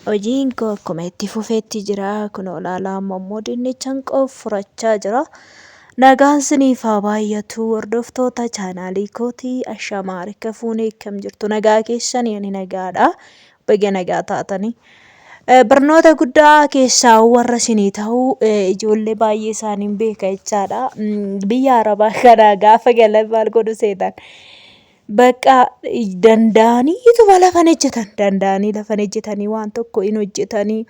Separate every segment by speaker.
Speaker 1: Hojiin koo akkuma itti fufeetti jira. Kunoo ilaalaa ammoo dinnichaan qoffurachaa jira. Nagaan isiniif haa baay'atu hordoftoota chaanaalii kootii ashamaa harka fuunee akkam jirtu nagaa keessanii ani nagaadha. Baga nagaa taatanii. Barnoota guddaa keessaa warra isinii ta'u ijoollee baay'ee isaaniin beeka jechaadha. Biyya Arabaa kana gaafa galan maal godhu seetan. Bakka danda'aniituma lafan ejjetan danda'anii lafan ejjetanii waan tokko hin hojjetanii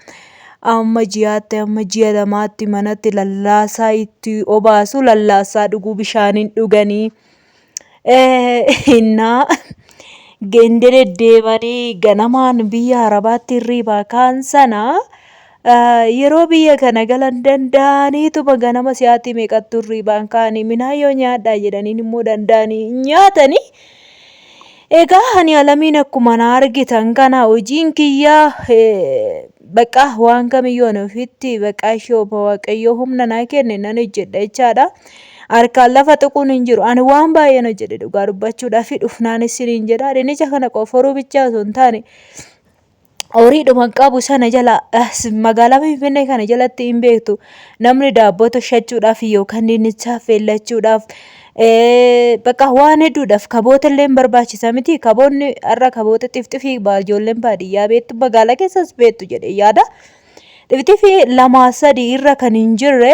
Speaker 1: amma ji'aatti amma ji'a lamaatti manatti lallaasaa itti obaasu lallaasaa dhuguu bishaaniin dhuganii innaa gende deddeemanii ganamaan biyya Arabaatti hirriibaa kaan sana yeroo biyya kana galan danda'aniituma ganama si'aatti meeqattu hirriibaan kaanii minaayyoo nyaadhaa jedhaniin immoo danda'anii nyaatanii. Egaa ani alamiin akkuma na argitan kana hojiin kiyyaa bakka waan kamiyyoo ofitti bakka shooba waaqayyoo humna naa kenne nan hojjedha jechaadha. Harkaan lafa tuquun hin jiru. Ani waan baay'een hojjedhe dhugaa dubbachuudhaaf dhufnaan isiniin jedha. Dinnicha kana qofforuu bichaa osoo hin taane horiidhuma qabu sana jala magaalaa Finfinnee kana jalatti hin beektu namni daabboo toshachuudhaaf yookaan dinnichaa feellachuudhaaf bakka waan hedduudhaaf kaboota illee barbaachisa miti. Kaboonni har'a kaboota xifxifii ijoolleen baadiyyaa beektu magaalaa keessas beektu jedhee yaada. Xifxifii 2-3 irra kan hin jirre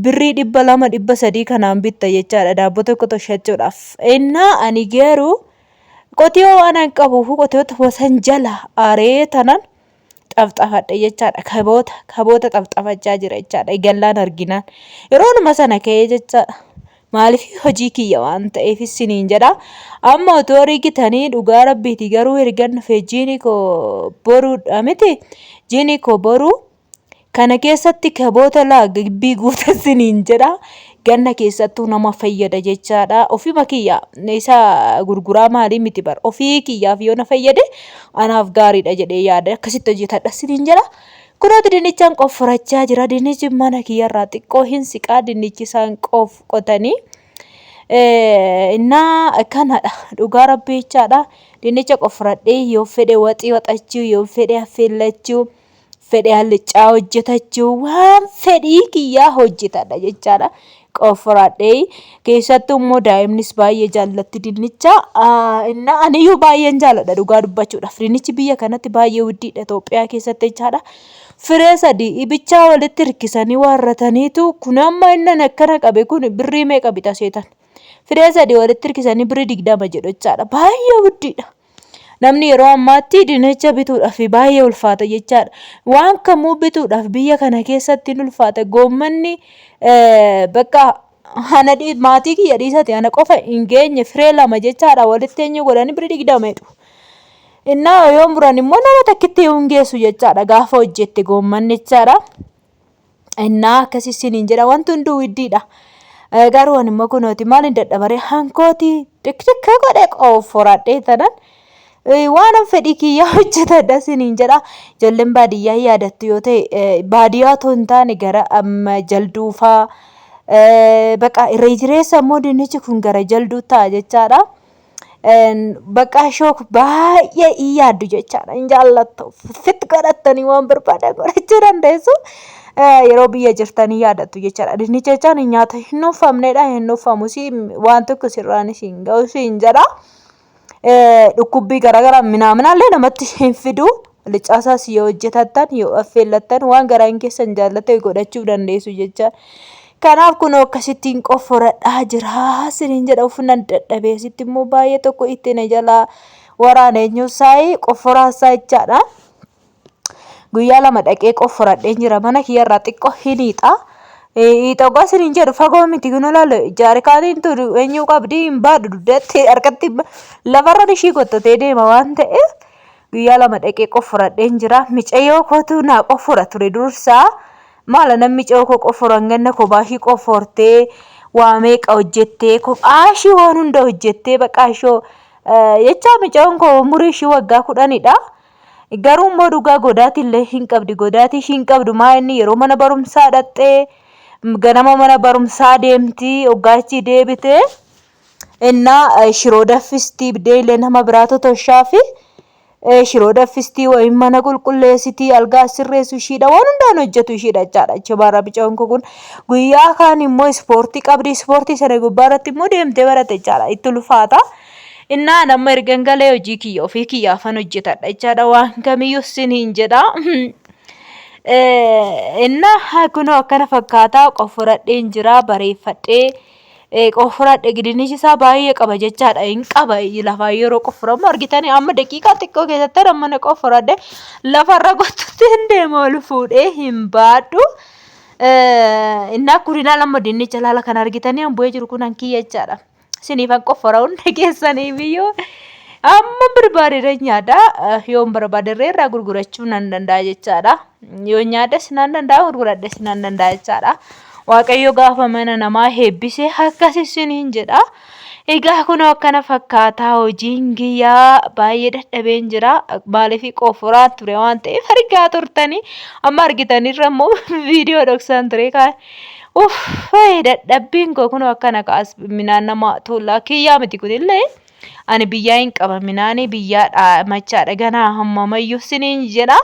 Speaker 1: birrii 200-300 kanaan bitta jechaadha daabboo tokko toshachuudhaaf. Innaa ani garuu qotiyoo waan hin qabuuf qotiyoota wasan jala aaree tanan xafxafadhe jechaadha. Kaboota xafxafachaa jira jechaadha. Eegallaan arginaan yeroonuma sana ka'ee jechaadha. Maaliif hojii kiyya waan ta'eef isiniin jedha. Amma otoo rigitanii dhugaa rabbiiti garuu ergan dhufee jiini koo boruudha miti. Jiini koo boruu kana keessatti kaboota gibbii guuta isiniin jedha. Ganna keessattuu nama fayyada jechaadha. Ofima kiyya isa gurguraa maalii miti bar ofii kiyyaaf yoo na fayyade anaaf gaariidha jedhee yaada. Akkasitti hojjetadha isiniin jedha. Kunooti dinnichaan qoffurachaa jira. Dinnichi mana kiyyarraa xiqqoo hin siqaa. Dinnichi isaan qotanii innaa kanadha dhugaa rabbii jechaadha. Dinnicha qoffuradhee yoo fedhe waxii waxachuu yoo fedhe affeellachuu fedhe hallichaa hojjetachuu waan fedhii kiyyaa hojjetadha jechaadha. Qoffuradhee keessattuu immoo daa'imnis baay'ee jaallatti dinnicha. Innaa aniyyuu baay'een jaalladha dhugaa dubbachuudhaaf. Dinnichi biyya kanatti baay'ee widdiidha Itoophiyaa keessatti jechaadha. Firee 3 ibichaa walitti hirkisanii warrataniitu kun amma inni akkana qabe kun birrii meeqa bita seetan. Firee 3 walitti hirkisanii birrii 20 jedhu jechaadha. Baay'ee widdiidha. Namni yeroo ammaatti dinnicha bituudhaaf baay'ee ulfaata jechaadha. Waan kamuu bituudhaaf biyya kana keessatti hin ulfaata. Goommanni bakka ana maatii kiyya dhiisate ana qofa hin geenye firee 2 jechaadha walitti eenyu godhanii birrii 20 jedhu. Innaa yoo muran immoo nama takkitti hungeessu jechaadha gaafa hojjette goommanni jechaadha. Innaa akkasii isiniin jedha wanti hunduu widdiidha. Garuu ani immoo kunooti maal hin dadhabaree hankooti xiqqaa godhee qofforadhee tanan waan fedhii kiyyaa hojjetadha isiniin jedha. Ijoolleen baadiyyaa yaadattu yoo ta'e baadiyyaa otoo hin taane gara amma jalduufaa bakka irra jireessa immoo dinnichi kun gara jalduu ta'a jechaadha. Bakka shook baay'ee yaaddu jechaadha. Hin jaallattu fitti godhattanii waan barbaadan godhachuu dandeessu. Yeroo biyya jirtanii yaadattu jechaadha. Dinnicha jechaan nyaata hin uffamnedha. Hin uffamus waan tokko sirraanis hin ga'u siin jedha. Dhukkubbii garaagaraa minaaminaallee namatti hin fidu. Liccaasaas yoo hojjetattan yoo affeellattan waan garaan keessan jaallatte godhachuu dandeessu jechaadha. Kanaaf kun akkasittiin qofforadhaa jira isiniin jedha uffannaan dadhabee sitti immoo baay'ee tokko itti na jalaa waraana eenyuusaa qofforaasaa jechaadha. Guyyaa 2 dhaqee qofforadheen jira mana kiyyarraa xiqqoo hin hiixa. Hiixa ogaa isiniin jedhu fagoo miti kun ilaalu jaarkaaniin turu eenyuu qabdii hin baadhu duddeetti harkatti lafarra ishii qottatee deema waan ta'eef guyyaa 2 dhaqee qofforadheen jira. Micayyoo kootu naa qoffora ture dursaa. Maala namni cooko qofforan ganna kobaashii qoffortee waa meeqa hojjettee kophaashii waan hunda hojjettee baqaashoo jechaa micaa'uun koo umurii ishii waggaa 10dha. Garuu immoo dhugaa godaatillee hin qabdi. Godaatii ishii hin qabdu maa inni yeroo mana barumsaa dhaqxee ganama mana barumsaa deemti hoggaachii deebite innaa shiroo daffistii bideellee nama biraa totoshaafi shiroo danfistii wayii mana qulqulleessitii algaa sirreessu ishiidha waan hundaan hojjetu ishiidha jechaadha. Shamarra bicoon kun guyyaa kaan immoo ispoortii qabdi ispoortii sana gubbaarratti immoo deemtee barate jechaadha itti ulfaata. Innaa nama ergan galee hojii kiyya ofii kiyyaafan hojjetadha jechaadha waan kamiyyuu siniin jedha. Innaa kunoo akkana fakkaataa qofuradheen jira bareeffadhee qofuradhe gidinichi isaa baay'ee qaba jechaadha hin qaba lafaa yeroo qofuramu argitanii amma daqiiqaa xiqqoo keessatti mana qofuradhe lafarra gotutti hin deema ol fuudhee hin baadhu. Innaa kunina lama dinicha laala kan argitanii bu'ee jiru kun hankiyya jechaadha. Sinifan qofora hunda keessanii biyyoo amma barbaadeera nyaata yoo barbaaderree irraa gurgurachuu nan danda'a jechaadha. Yoo nyaata sinan danda'a gurguradhe sinan danda'a jechaadha. Waaqayyo gaafa mana namaa heebbisee akkasii siniin jedha. Egaa kun akkana fakkaataa hojiin guyyaa baay'ee dadhabeen jira. Maaliif qofuraa ture waan ta'eef argaa turtanii amma argitanirra immoo viidiyoo dhoksaan ture kaa. Dadhabbiin koo kun akkana kaas minaan nama tola kiyyaa miti kunillee ani biyyaa hin qaba minaanii biyyaadha machaadha ganaa hammamayyuu siniin jedha.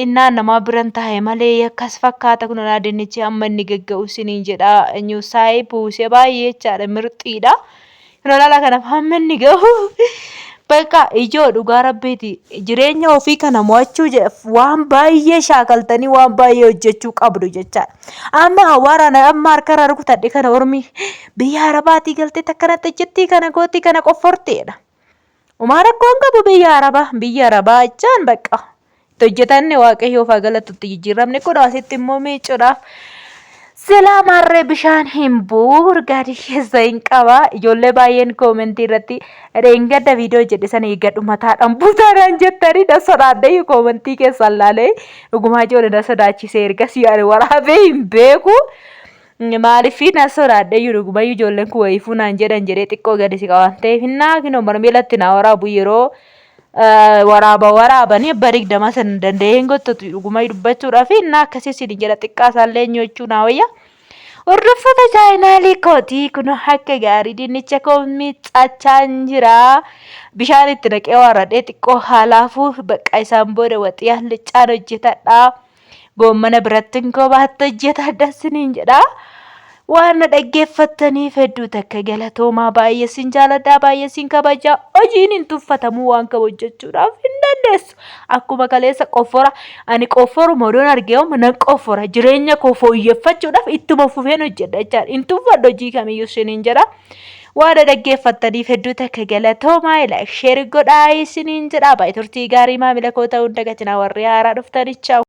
Speaker 1: Innaan nama biran taa'e malee akkas fakkaata kun dinnichi amma inni gagga'u siniin jedha. Nyuusaayii buusee baay'ee jechaadha mirxiidha. Kun laala kanaaf hamma inni gahu bakka ijoo dhugaa rabbiiti jireenya ofii kana mo'achuu waan baay'ee shaakaltanii waan baay'ee hojjechuu qabdu jechaadha. Amma waraana amma harkarra rukutadhe kana ormi biyya arabaatii galtee takkanatti jettii kana gootii kana qofforteedha. Umaan rakkoon qabu biyya arabaa jechaan bakka. Hojjetanne waaqayyoof galatutti jijjiiramne kun asitti immoo miicuudhaaf silaa marree bishaan hin burgaadhi keessa hin qaba. Ijoollee baay'een koomentii irratti reengadda viidiyoo jedhe sana eeggadhu mataadhaan buutaadhaan jettanii na sodaadhe koomentii keessan laalee dhugumaa ijoollee na sodaachisee ergasii ani waraabee hin beeku. Maaliif na sodaadhe dhugumaa ijoolleen kun wayiifuu naan jedhan jedhee xiqqoo gadi si qaban ta'eef hinnaa kinoo marmeelatti na waraabu yeroo waraabanii abba digdama san danda'een gottatu dhugumaa dubbachuudhaaf innaa akkasii siin jedha xiqqaa isaallee nyochuu naa wayya. Hordoftoota chaayinaalii kootii kun akka gaarii dinnicha koo miiccachaan jira. Bishaan itti naqee warradhee xiqqoo haalaafuu bakka isaan booda waxii hallichaan hojjetadha. Goommana biratti koo baatti hojjetadha siniin jedha. Waan dhaggeeffattaniif hedduu takka galatoomaa baay'ee sin jaaladhaa baay'ee sin kabajaa hojiin hin tuffatamuu waan qabu hojjechuudhaaf hin dandeessu. Akkuma kaleessa qofora ani qoforu modoon argeemu nan qofora jireenya koo fooyyeffachuudhaaf ittuma fufeen hojjedha jechaadha. Hin tuffadhu hojii kamiyyuu siniin jedha. Waan dhaggeeffattaniif hedduu takka galatoomaa like share godhaa siniin jedha. Baay'ee turtii gaarii maamila koo ta'uun dagatinaa warri haaraa dhuftanicha.